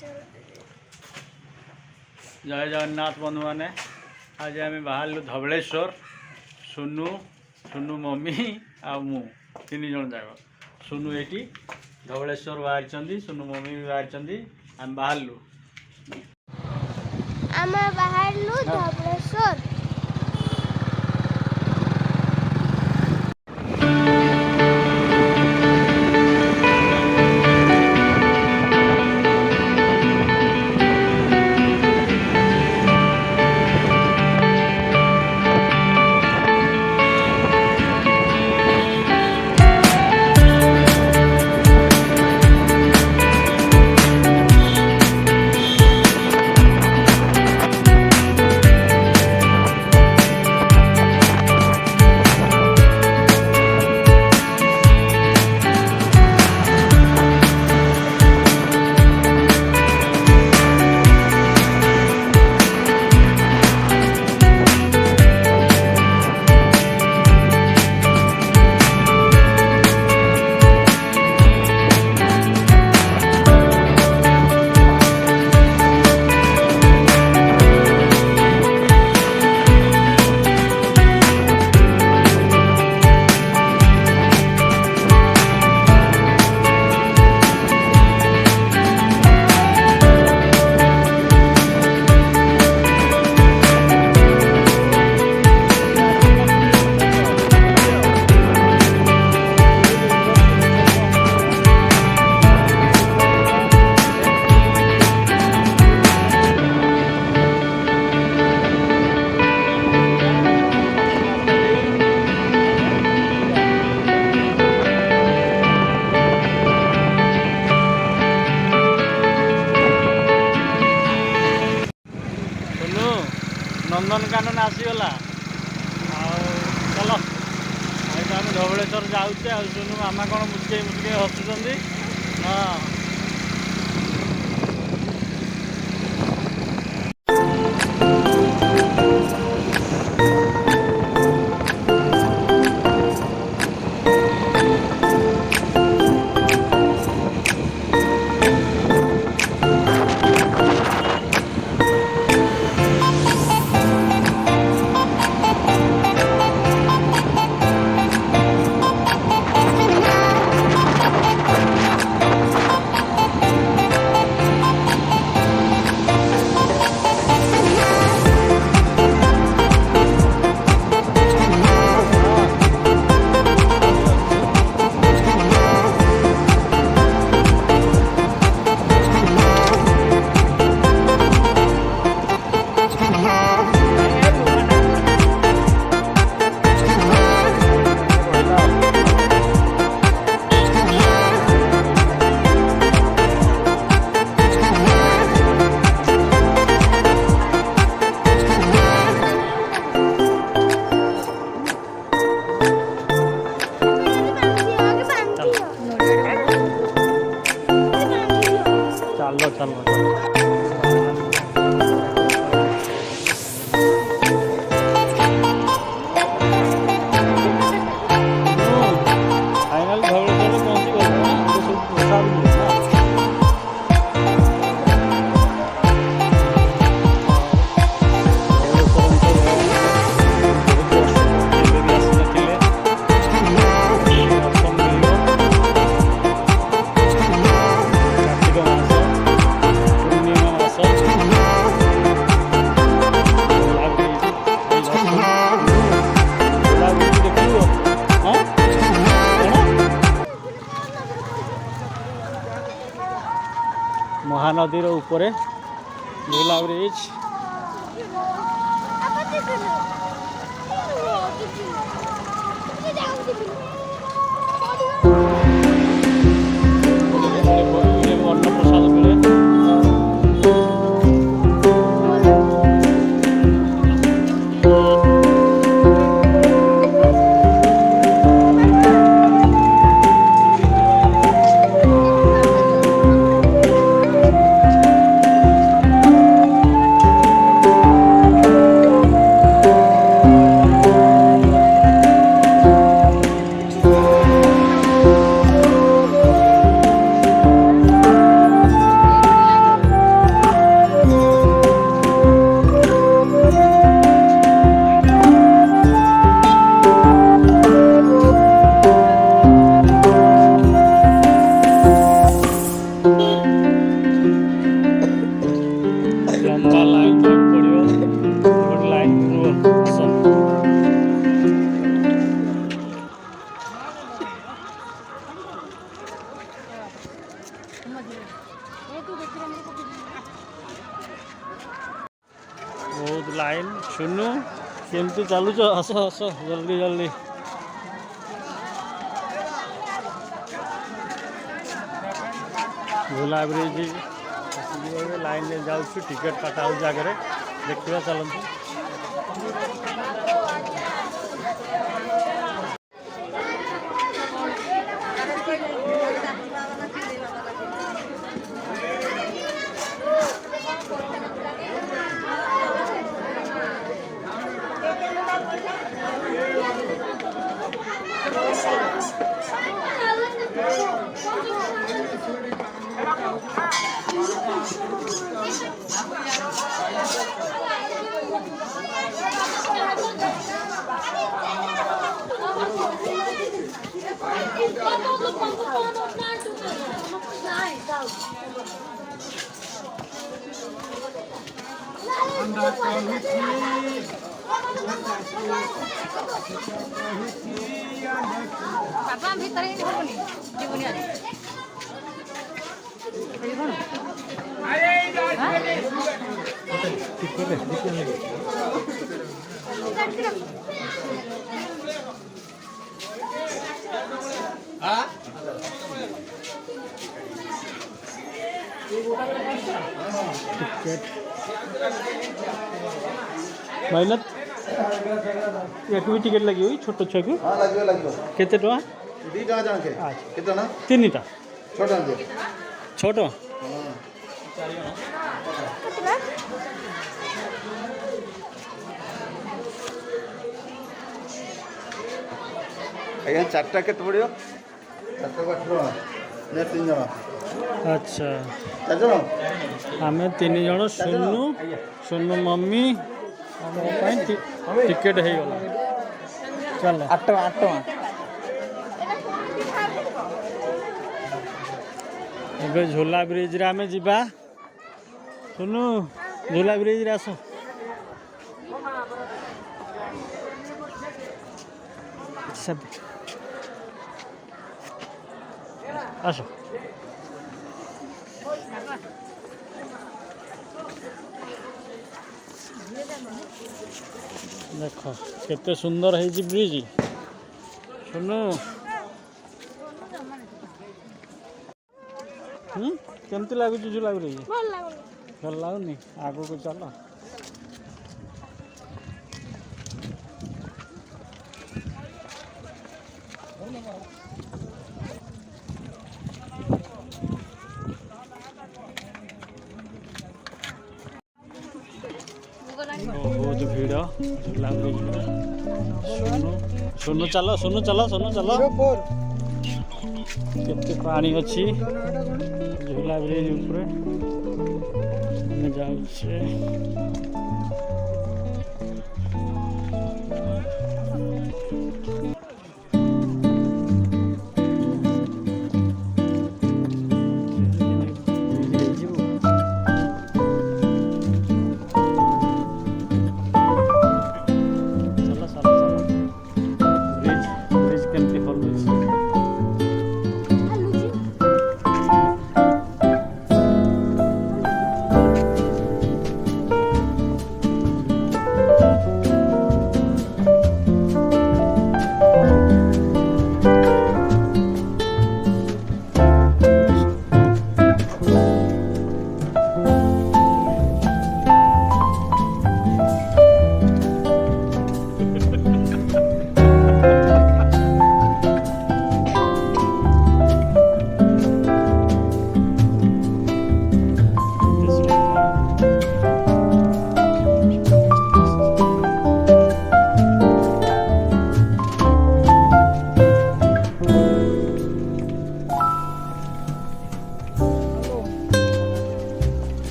जय जगन्नाथ बंधु मैंने आज आम बाहर धवलेश्वर सुनु सुनु मम्मी आ मु तीन जन जाक सुनु ये धवलेश्वर बाहरी सुनु मम्मी भी बाहरी आम बाहर धवलेश्वर नंदनकानन आसीगला चल आम धवलेश्वर जाऊे सुनु मामा कौन मुस्के मुस्के हसुँच हाँ महानदी ऊपर झूला ब्रिज अन्न प्रसाद मिले लाइन सुनु केमती चलुच हस हस जल्दी जल्दी झूला ब्रिज लाइन में जाऊँ टिकेट काटा हो आगे देखा चलते Papa भीतर ही होनी जीवनी आनी ये कौन ठीक कर हाँ टिकेट मेहनत एक भी टिकेट लगी हुई छोट छुआ को हाँ लगे केते टका दी टका जान के अच्छा कितना ना तीनटा छोटा दे छोट आज्ञा चार्टा के पड़ो चार्टा को 8 टका ने 3 जण अच्छा 4 जण आम 3 जन सुनु सुनु मम्मी टिकेट हो गला चल 8 टका एबे झूला ब्रिज रे आमे जिबा सुनु झूला ब्रिज रे आसो सब आसो देख केते सुंदर है ब्रिज सुनु केमती लगुच झूला ब्रिज भल लगुनि आगू को चल बहुत भीड़ झूला ब्रिज सुनु चलो सुनु चलो सुनु चलो केते पानी अच्छी झूला ब्रिज ऊपर जाऊे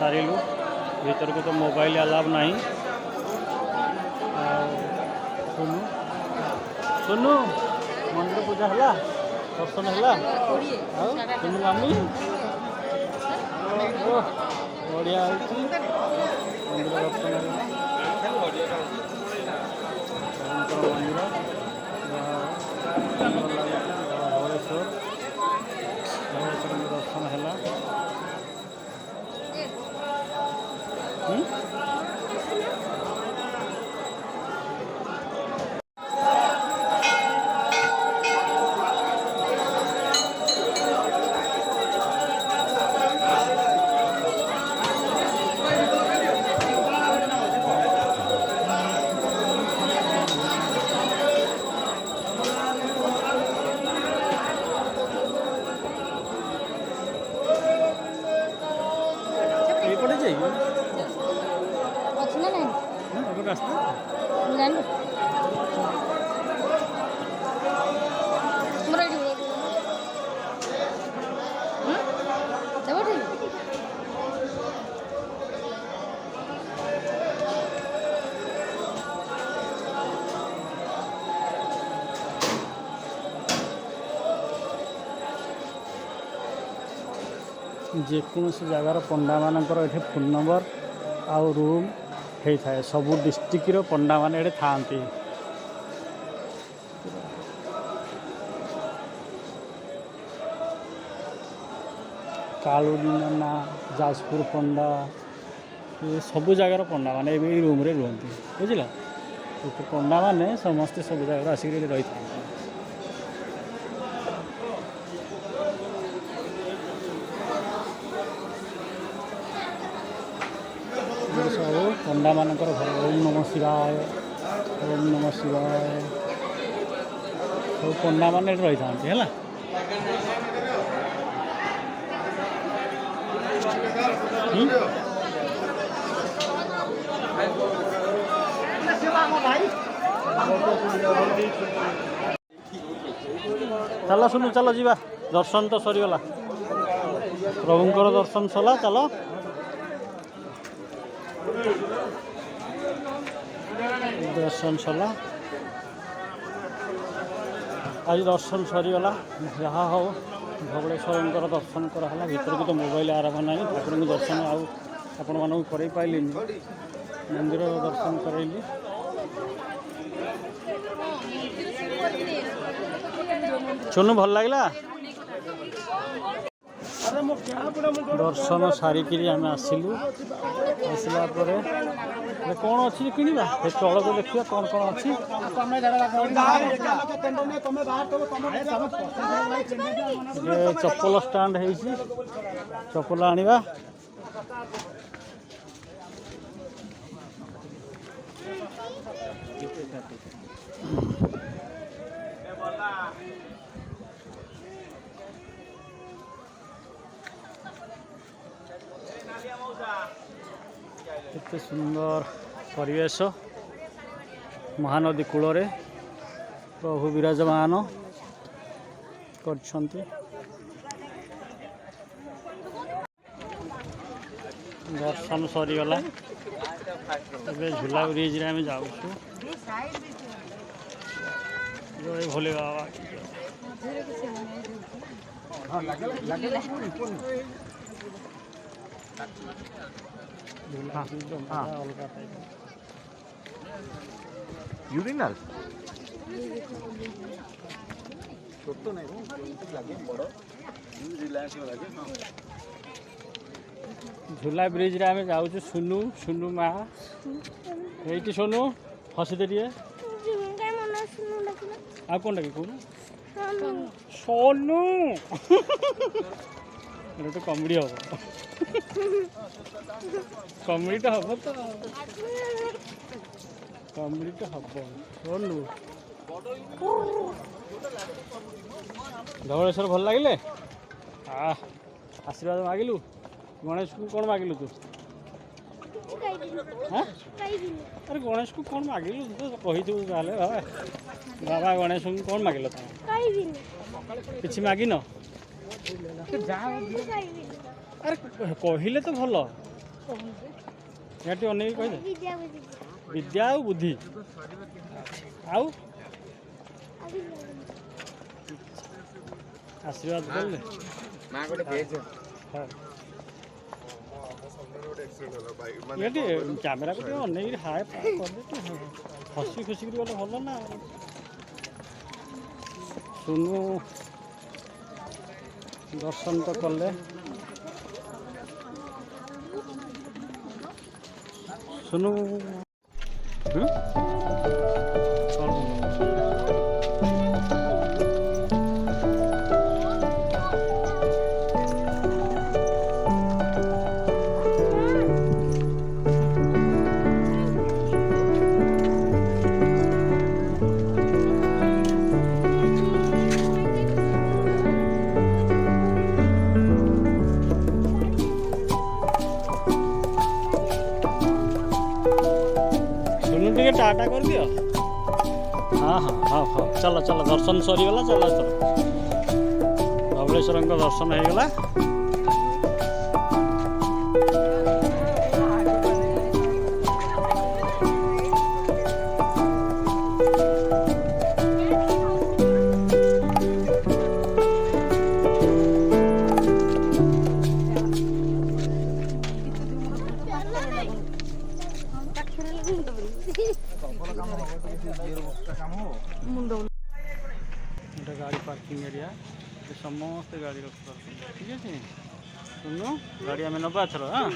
सारू भीतर को तो मोबाइल अलाव नहीं। सुनु सुनु मंदिर पूजा है दर्शन है सुनु मामी बढ़िया मंदिर दर्शन है मंदिर धवलेश्वर दर्शन है। ଏପଟେ ଯାଇ ଅଛି ନା ନାହିଁ ଏପଟେ ରାସ୍ତା ମୁଁ ଜାଣିନି ମୋର ଏଇଠି ଦେବ ଠିକ जेकोसी जगार पंडा मानकर ये फोन नंबर आउ रूम होता है सबू डिस्ट्रिक्टर पंडा मान ये था कालुना जाजपुर पंडा ये सबू जगार पंडा मान रूम रे रुहती बुझल पंडा मैंने समस्ते सब जगह आसिक रही था सब पंडा मानकर ओम नमः शिवाय ओम नमः शिवाय सब पंडा मान रही था है चल सुनु चल जीवा दर्शन तो सरीगला प्रभुंकर दर्शन सला चल दर्शन सला आज दर्शन सरीगला जहाँ हो धवलेश्वर दर्शन कराला भीतर को तो मोबाइल आरंभ ना ठाकुर को दर्शन आपण मानक कर पाइल मंदिर दर्शन करैली सुनु भल लगला दर्शन सारिकी आम आसिलु आसला कौन अच्छी किणवा तल तो देखिए कौन कौन अच्छी चप्पल स्टाण्ड है चप्पल आनिबा एते सुंदर परिवेश महानदी कूल रे प्रभु विराजमान करछंती दर्शन सरीगला झूला ब्रिज रे आम जाऊँ जय भोले बाबा यूरिनल झूला ब्रिज रे आम जाऊँ सुनु सुनु माँ ये सोनू हसी दे दिए आ कौन डाके कौन सोनू तो कमेडी हम कमेडी तो हम तो कमेडी तो हम सोनू धवलेश्वर भल लगे आशीर्वाद मागिलु गणेश को कौन मागिलु तू हाँ अरे गणेश को कौन मागिलु तो कही बाबा गणेश को कौन मागिल तुम किसी मागिन अरे कहले तो भल ଏଠି ଅନେଇକି କହିଲେ ବିଦ୍ୟା ଆଉ ବୁଦ୍ଧି ଆଉ ଆଶୀର୍ବାଦ କଲେ ଏଠି କ୍ୟାମେରାକୁ ଟିକେ ଅନେଇକି ହାଏ କରିଦେଇଛି ହସି ଖୁସିକିରି ଗଲେ ଭଲ ନା। ସୁନୁ ଦର୍ଶନ ତ କଲେ ସୁନୁ ଟିକେ ଟାଟା କରିଦିଅ। ହଁ ହଁ ହଁ ହଁ ଚାଲ ଚାଲ ଦର୍ଶନ ସରିଗଲା ଚାଲ ଏଥର ଧବଳେଶ୍ୱରଙ୍କ ଦର୍ଶନ ହେଇଗଲା। এটা গাড়ি পার্কিং এরিয়া ସମସ୍ତେ ଗାଡ଼ି ରଖିପାରୁଛନ୍ତି। ଠିକ୍ ଅଛି ଶୁଣୁ ଗାଡ଼ି ଆମେ ନେବା ଏଥର। ହଁ